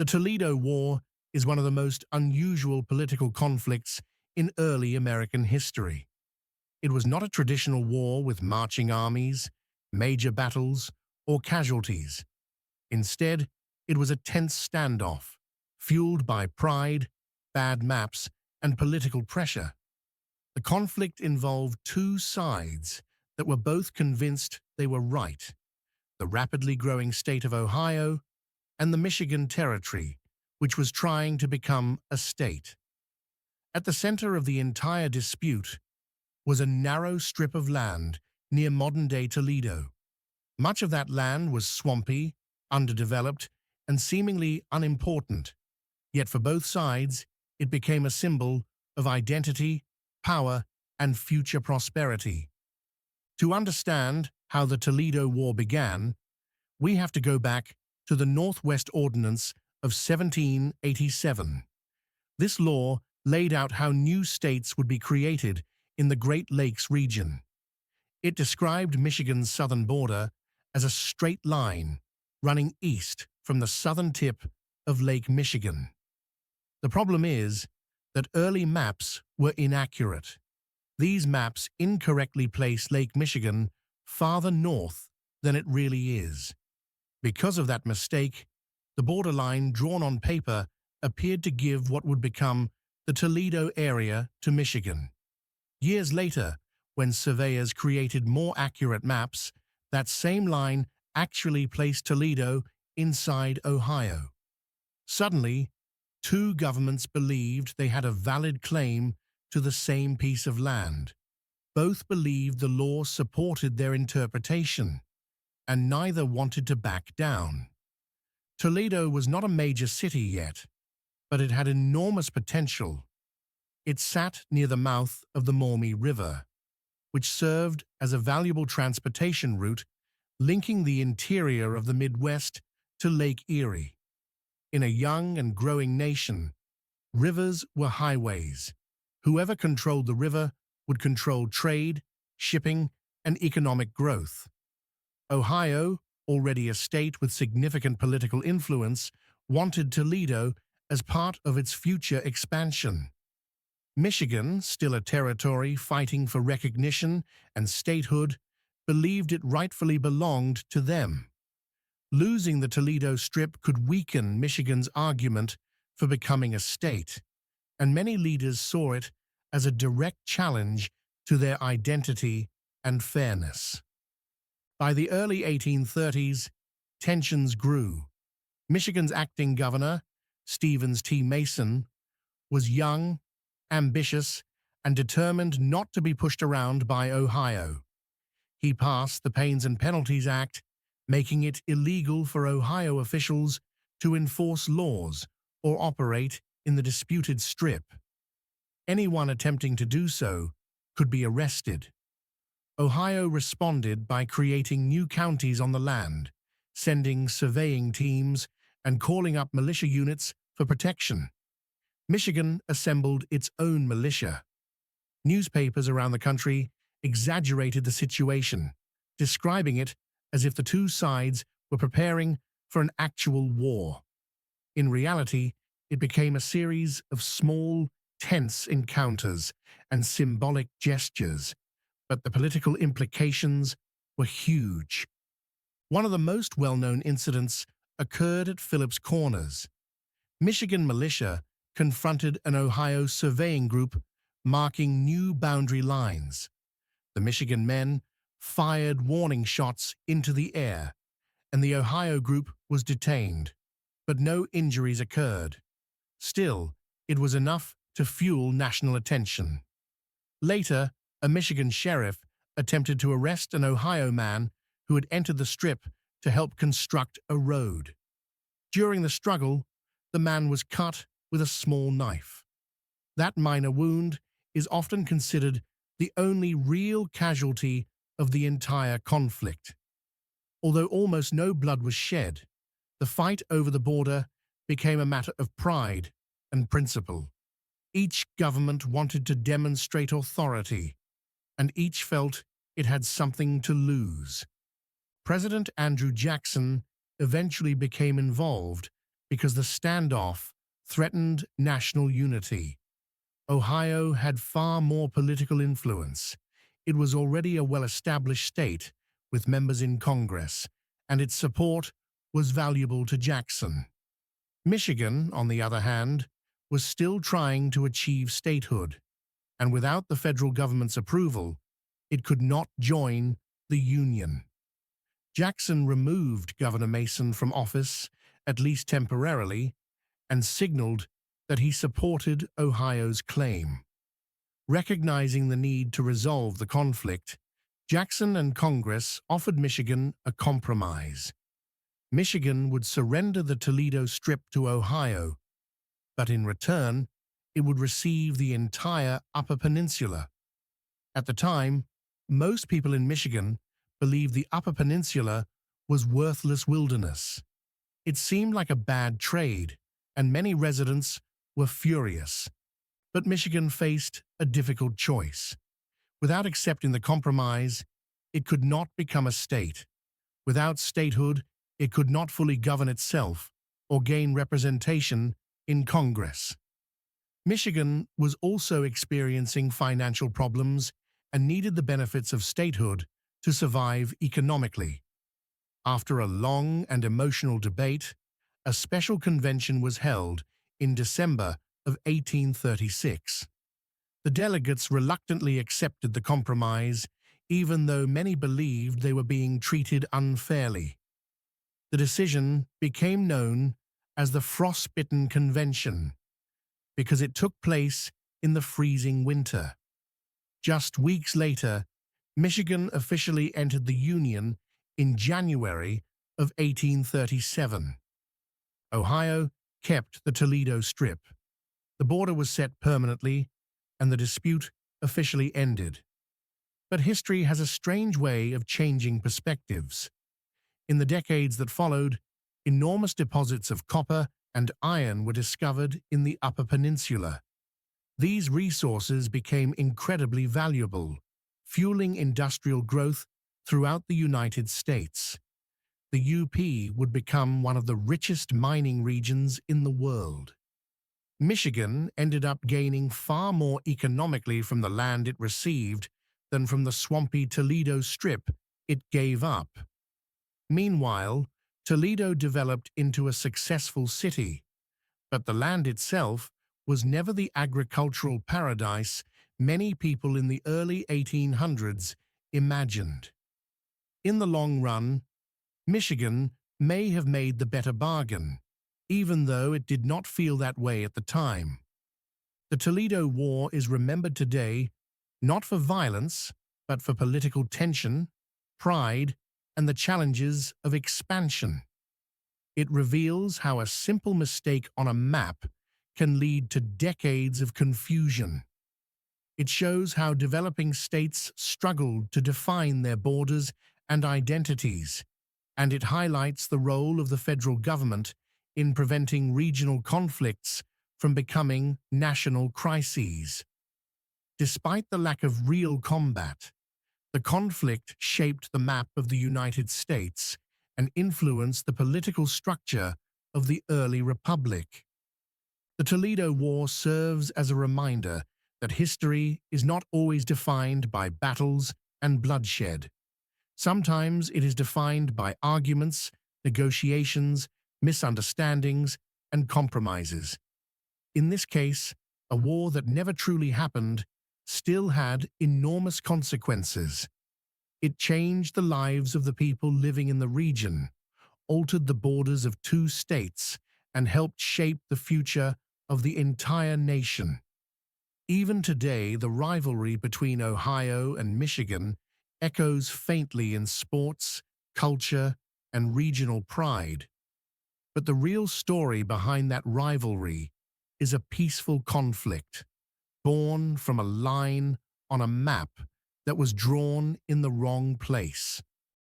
The Toledo War is one of the most unusual political conflicts in early American history. It was not a traditional war with marching armies, major battles, or casualties. Instead, it was a tense standoff, fueled by pride, bad maps, and political pressure. The conflict involved two sides that were both convinced they were right: the rapidly growing state of Ohio and the Michigan Territory, which was trying to become a state. At the center of the entire dispute was a narrow strip of land near modern-day Toledo. Much of that land was swampy, underdeveloped, and seemingly unimportant, yet for both sides it became a symbol of identity, power, and future prosperity. To understand how the Toledo War began, we have to go back to the Northwest Ordinance of 1787. This law laid out how new states would be created in the Great Lakes region. It described Michigan's southern border as a straight line running east from the southern tip of Lake Michigan. The problem is that early maps were inaccurate. These maps incorrectly place Lake Michigan farther north than it really is. Because of that mistake, the borderline drawn on paper appeared to give what would become the Toledo area to Michigan. Years later, when surveyors created more accurate maps, that same line actually placed Toledo inside Ohio. Suddenly, two governments believed they had a valid claim to the same piece of land. Both believed the law supported their interpretation, and neither wanted to back down. Toledo was not a major city yet, but it had enormous potential. It sat near the mouth of the Maumee River, which served as a valuable transportation route linking the interior of the Midwest to Lake Erie. In a young and growing nation, rivers were highways. Whoever controlled the river would control trade, shipping, and economic growth. Ohio, already a state with significant political influence, wanted Toledo as part of its future expansion. Michigan, still a territory fighting for recognition and statehood, believed it rightfully belonged to them. Losing the Toledo Strip could weaken Michigan's argument for becoming a state, and many leaders saw it as a direct challenge to their identity and fairness. By the early 1830s, tensions grew. Michigan's acting governor, Stevens T. Mason, was young, ambitious, and determined not to be pushed around by Ohio. He passed the Pains and Penalties Act, making it illegal for Ohio officials to enforce laws or operate in the disputed strip. Anyone attempting to do so could be arrested. Ohio responded by creating new counties on the land, sending surveying teams, and calling up militia units for protection. Michigan assembled its own militia. Newspapers around the country exaggerated the situation, describing it as if the two sides were preparing for an actual war. In reality, it became a series of small, tense encounters and symbolic gestures, but the political implications were huge. One of the most well-known incidents occurred at Phillips Corners. Michigan militia confronted an Ohio surveying group marking new boundary lines. The Michigan men fired warning shots into the air, and the Ohio group was detained, but no injuries occurred. Still, it was enough to fuel national attention. Later, a Michigan sheriff attempted to arrest an Ohio man who had entered the strip to help construct a road. During the struggle, the man was cut with a small knife. That minor wound is often considered the only real casualty of the entire conflict. Although almost no blood was shed, the fight over the border became a matter of pride and principle. Each government wanted to demonstrate authority, and each felt it had something to lose. President Andrew Jackson eventually became involved because the standoff threatened national unity. Ohio had far more political influence. It was already a well-established state with members in Congress, and its support was valuable to Jackson. Michigan, on the other hand, was still trying to achieve statehood, and without the federal government's approval, it could not join the Union. Jackson removed Governor Mason from office, at least temporarily, and signaled that he supported Ohio's claim. Recognizing the need to resolve the conflict, Jackson and Congress offered Michigan a compromise. Michigan would surrender the Toledo Strip to Ohio, but in return, it would receive the entire Upper Peninsula. At the time, most people in Michigan believed the Upper Peninsula was worthless wilderness. It seemed like a bad trade, and many residents were furious. But Michigan faced a difficult choice. Without accepting the compromise, it could not become a state. Without statehood, it could not fully govern itself or gain representation in Congress. Michigan was also experiencing financial problems and needed the benefits of statehood to survive economically. After a long and emotional debate, a special convention was held in December of 1836. The delegates reluctantly accepted the compromise, even though many believed they were being treated unfairly. The decision became known as the Frostbitten Convention because it took place in the freezing winter. Just weeks later, Michigan officially entered the Union in January of 1837. Ohio kept the Toledo Strip. The border was set permanently, and the dispute officially ended. But history has a strange way of changing perspectives. In the decades that followed, enormous deposits of copper and iron were discovered in the Upper Peninsula. These resources became incredibly valuable, fueling industrial growth throughout the United States. The UP would become one of the richest mining regions in the world. Michigan ended up gaining far more economically from the land it received than from the swampy Toledo Strip it gave up. Meanwhile, Toledo developed into a successful city, but the land itself was never the agricultural paradise many people in the early 1800s imagined. In the long run, Michigan may have made the better bargain, even though it did not feel that way at the time. The Toledo War is remembered today not for violence, but for political tension, pride, and the challenges of expansion. It reveals how a simple mistake on a map can lead to decades of confusion. It shows how developing states struggled to define their borders and identities, and it highlights the role of the federal government in preventing regional conflicts from becoming national crises. Despite the lack of real combat, the conflict shaped the map of the United States and influenced the political structure of the early republic. The Toledo War serves as a reminder that history is not always defined by battles and bloodshed. Sometimes it is defined by arguments, negotiations, misunderstandings, and compromises. In this case, a war that never truly happened still had enormous consequences. It changed the lives of the people living in the region, altered the borders of two states, and helped shape the future of the entire nation. Even today, the rivalry between Ohio and Michigan echoes faintly in sports, culture, and regional pride. But the real story behind that rivalry is a peaceful conflict, born from a line on a map that was drawn in the wrong place.